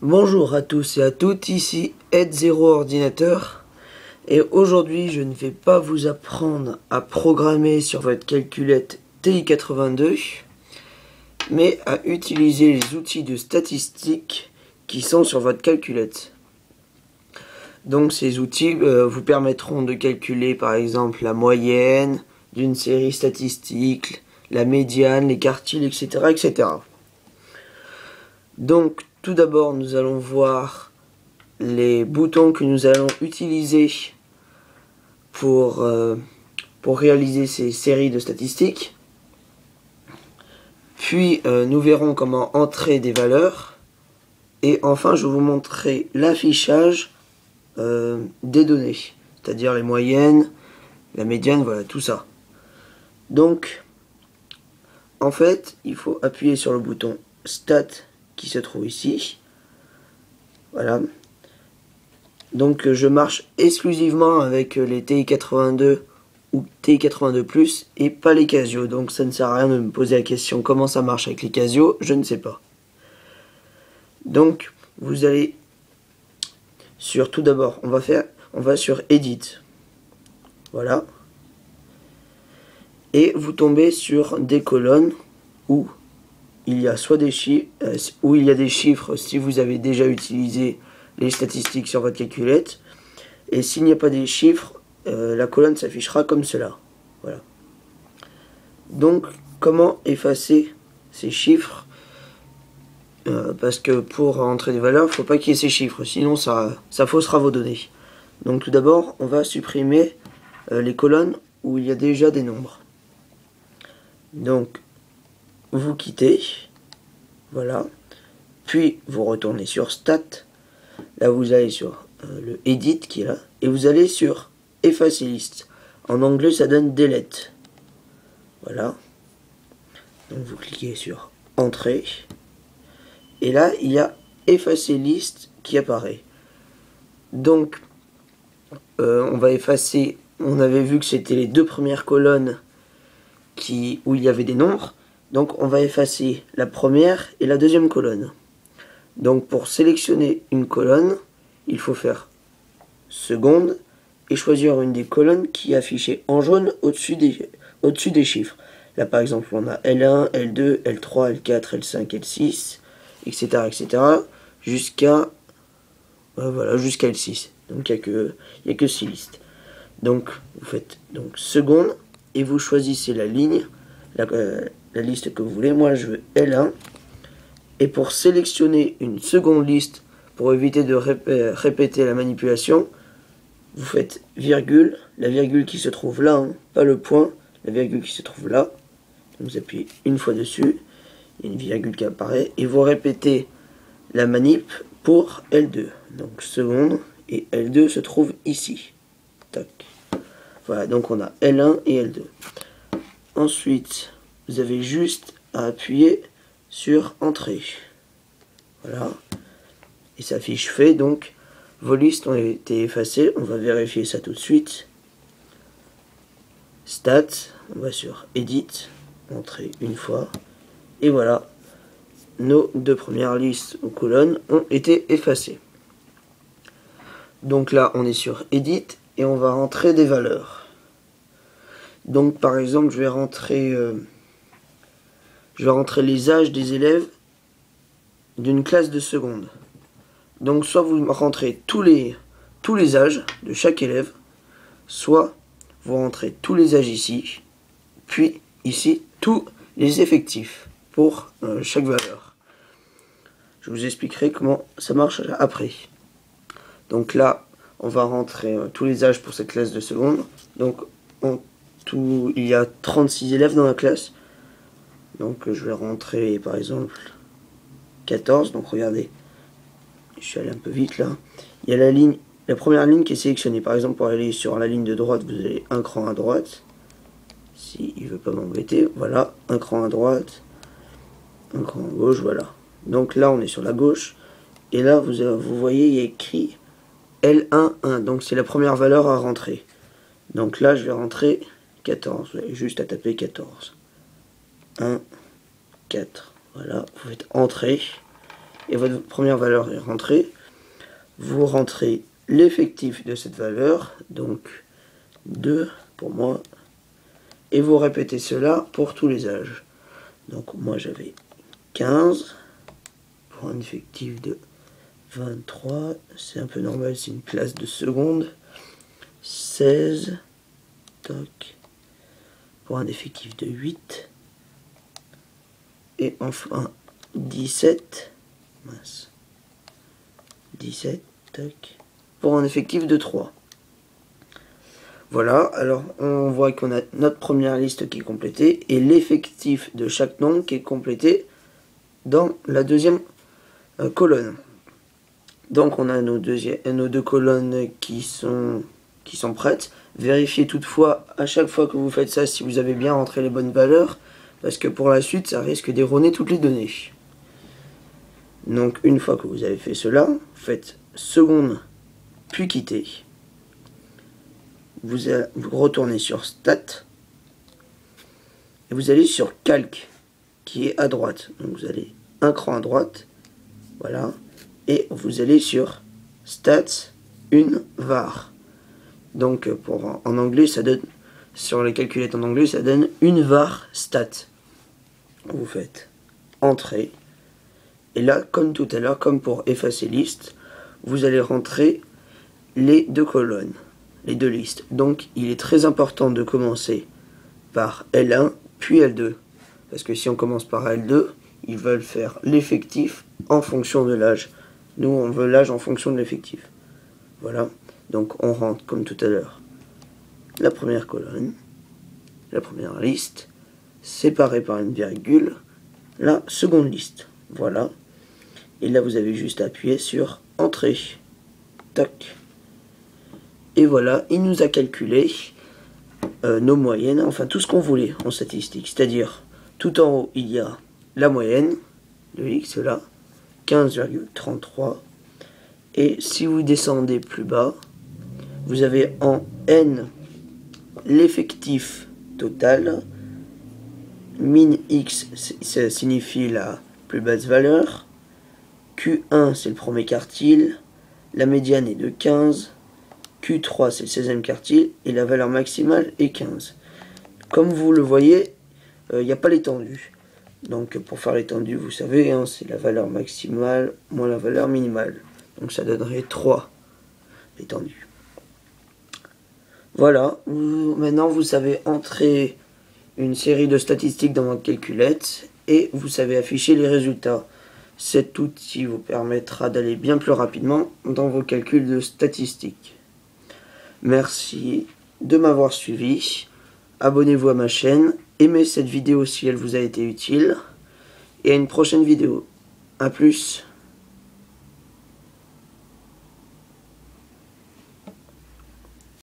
Bonjour à tous et à toutes, ici Ed0 Ordinateur et aujourd'hui je ne vais pas vous apprendre à programmer sur votre calculette TI-82 mais à utiliser les outils de statistique qui sont sur votre calculette. Donc ces outils vous permettront de calculer par exemple la moyenne d'une série statistique, la médiane, les quartiles, etc. etc. Donc tout d'abord nous allons voir les boutons que nous allons utiliser pour réaliser ces séries de statistiques. Puis nous verrons comment entrer des valeurs. Et enfin je vous montrerai l'affichage des données, c'est-à-dire les moyennes, la médiane, voilà tout ça. Donc en fait il faut appuyer sur le bouton Stat qui se trouve ici. Voilà. Donc je marche exclusivement avec les TI-82 ou TI-82+, et pas les Casio. Donc ça ne sert à rien de me poser la question comment ça marche avec les Casio, je ne sais pas. Donc vous allez sur, tout d'abord, on va sur Edit. Voilà. Et vous tombez sur des colonnes où il y a soit des chiffres, où il y a des chiffres si vous avez déjà utilisé les statistiques sur votre calculette. Et s'il n'y a pas des chiffres, la colonne s'affichera comme cela. Voilà. Donc, comment effacer ces chiffres parce que pour entrer des valeurs, il ne faut pas qu'il y ait ces chiffres, sinon ça faussera vos données. Donc tout d'abord, on va supprimer les colonnes où il y a déjà des nombres. Donc, vous quittez, voilà, puis vous retournez sur Stat, là vous allez sur le Edit qui est là, et vous allez sur Effacer liste. En anglais ça donne Delete. Voilà. Donc vous cliquez sur Entrée. Et là, il y a Effacer liste qui apparaît. Donc, on va effacer, on avait vu que c'était les deux premières colonnes où il y avait des nombres. Donc, on va effacer la première et la deuxième colonne. Donc, pour sélectionner une colonne, il faut faire seconde et choisir une des colonnes qui est affichée en jaune au-dessus des chiffres. Là, par exemple, on a L1, L2, L3, L4, L5, L6... etc. etc. jusqu'à voilà, jusqu'à L6. Donc il n'y a que 6 listes. Donc vous faites donc seconde et vous choisissez la ligne, la liste que vous voulez. Moi je veux L1. Et pour sélectionner une seconde liste, pour éviter de répéter la manipulation, vous faites virgule, la virgule qui se trouve là, hein, pas le point, la virgule qui se trouve là. Donc vous appuyez une fois dessus. Il y a une virgule qui apparaît et vous répétez la manip pour L2. Donc seconde et L2 se trouve ici. Tac. Voilà, donc on a L1 et L2. Ensuite, vous avez juste à appuyer sur Entrée. Voilà. Et ça affiche fait. Donc vos listes ont été effacées. On va vérifier ça tout de suite. Stat. On va sur Edit. Entrée une fois. Et voilà, nos deux premières listes ou colonnes ont été effacées. Donc là, on est sur Edit et on va rentrer des valeurs. Donc par exemple, je vais rentrer les âges des élèves d'une classe de seconde. Donc soit vous rentrez tous les âges de chaque élève, soit vous rentrez tous les âges ici, puis ici tous les effectifs pour chaque valeur. Je vous expliquerai comment ça marche après. Donc là, on va rentrer tous les âges pour cette classe de seconde. Donc en tout, il y a 36 élèves dans la classe. Donc je vais rentrer par exemple 14. Donc regardez, je suis allé un peu vite là. Il y a la première ligne qui est sélectionnée. Par exemple, pour aller sur la ligne de droite, vous allez un cran à droite. Si il veut pas m'embêter, voilà, un cran à droite. Un cran à gauche, voilà. Donc là, on est sur la gauche. Et là, vous voyez, il y a écrit L1, 1. Donc c'est la première valeur à rentrer. Donc là, je vais rentrer 14. Vous avez juste à taper 14. 1, 4. Voilà, vous faites Entrée. et votre première valeur est rentrée, vous rentrez l'effectif de cette valeur, donc 2 pour moi, et vous répétez cela pour tous les âges. Donc moi j'avais 15 pour un effectif de 23, c'est un peu normal, c'est une classe de seconde. 16, toc, pour un effectif de 8. Et enfin 17, mince, 17, toc, pour un effectif de 3. Voilà, alors on voit qu'on a notre première liste qui est complétée et l'effectif de chaque nombre qui est complété dans la deuxième colonne. Donc on a nos deux colonnes qui sont prêtes. Vérifiez toutefois à chaque fois que vous faites ça si vous avez bien rentré les bonnes valeurs, parce que pour la suite ça risque d'erroner toutes les données. Donc une fois que vous avez fait cela, faites seconde puis quitter. Vous retournez sur Stat et vous allez sur Calque qui est à droite. Donc vous allez un cran à droite, voilà, et vous allez sur Stats, une var. Donc en anglais ça donne, sur les calculettes en anglais ça donne une var stat. Vous faites Entrée et là comme tout à l'heure, comme pour effacer liste, vous allez rentrer les deux colonnes, les deux listes. Donc il est très important de commencer par L1 puis L2, parce que si on commence par L2, ils veulent faire l'effectif en fonction de l'âge. Nous on veut l'âge en fonction de l'effectif. Voilà, donc on rentre comme tout à l'heure la première colonne, la première liste, séparée par une virgule, la seconde liste. Voilà, et là vous avez juste à appuyer sur Entrée. Tac. Et voilà, il nous a calculé nos moyennes, enfin tout ce qu'on voulait en statistique. C'est-à-dire, tout en haut, il y a la moyenne, de X là, 15,33. Et si vous descendez plus bas, vous avez en N l'effectif total. Min X, ça signifie la plus basse valeur. Q1, c'est le premier quartile. La médiane est de 15. Q3 c'est le 16e quartile et la valeur maximale est 15. Comme vous le voyez, il n'y a pas l'étendue. Donc pour faire l'étendue, vous savez, hein, c'est la valeur maximale moins la valeur minimale. Donc ça donnerait 3 l'étendue. Voilà, maintenant vous savez entrer une série de statistiques dans votre calculette et vous savez afficher les résultats. Cet outil vous permettra d'aller bien plus rapidement dans vos calculs de statistiques. Merci de m'avoir suivi, abonnez-vous à ma chaîne, aimez cette vidéo si elle vous a été utile, et à une prochaine vidéo. A plus.